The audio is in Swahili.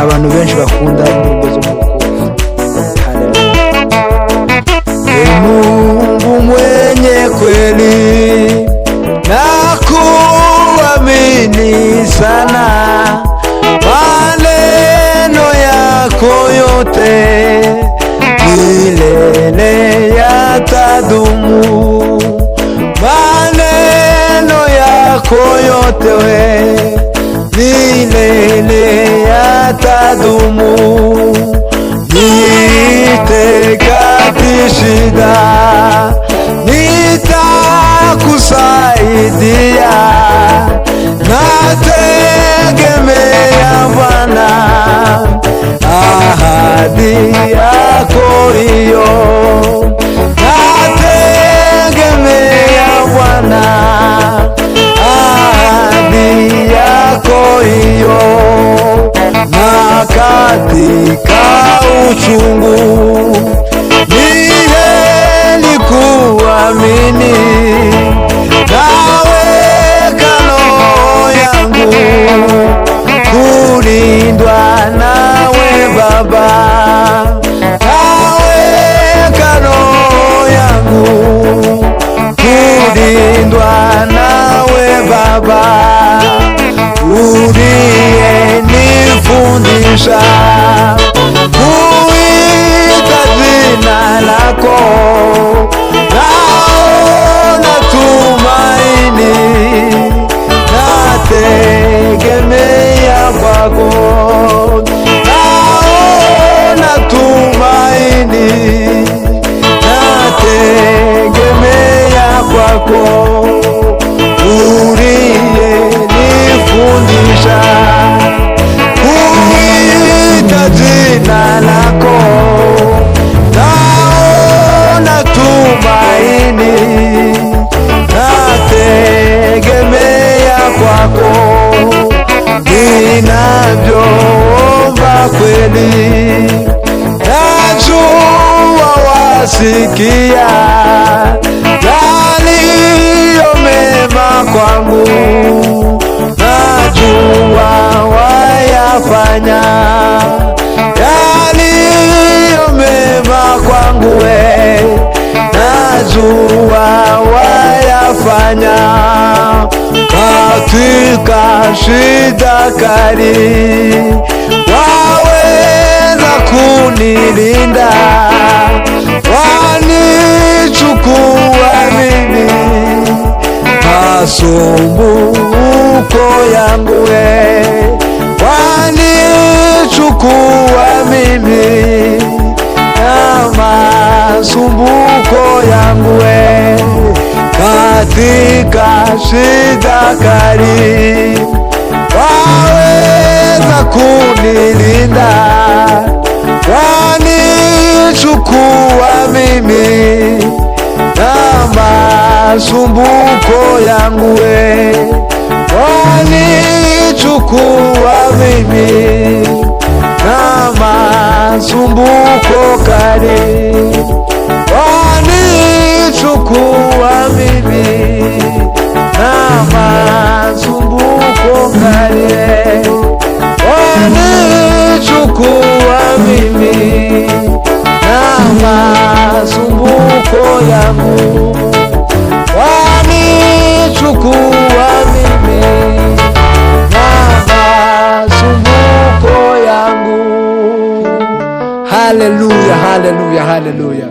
abantu benshi bakunda indirimbo zo mu wokovu. Haleluya. Mungu mwenye kweli na kuamini sana, maneno yako yote milele yatadumu, maneno yako yote we milele yatadumu. Nitekati shida nitakusaidia, nategemea Bwana, ahadi yako hiyo. Nategemea Bwana, ahadi yako hiyo. Na katika uchungu ni heri kuamini, naweka roho yangu kulindwa nawe Baba, naweka roho yangu kulindwa nawe Baba, uliyenifundisha kuita jina lako. Naona tumaini, nategemea kwako. Naona tumaini, nategemea kwako, uliyenifundisha kuita jina lako. Naona tumaini, nategemea kwako. Ninavyoomba kweli, najua wasikia yaliyo mema kwangu, najua wayafanya yaliyo mema kwangu we, najua wayafanya. Katika shida kali waweza kunilinda, wanichukua mimi masumbuko yangu we, wanichukua mimi na masumbuko yangu we. Katika shida kali waweza kunilinda, wanichukua mimi na masumbuko yangu we, wanichukua mimi na masumbuko kali, wanichukua mimi na masumbuko kali, wanichukua mimi na masumbuko yangu, wanichukua mimi na masumbuko yangu. Haleluya, haleluya, haleluya.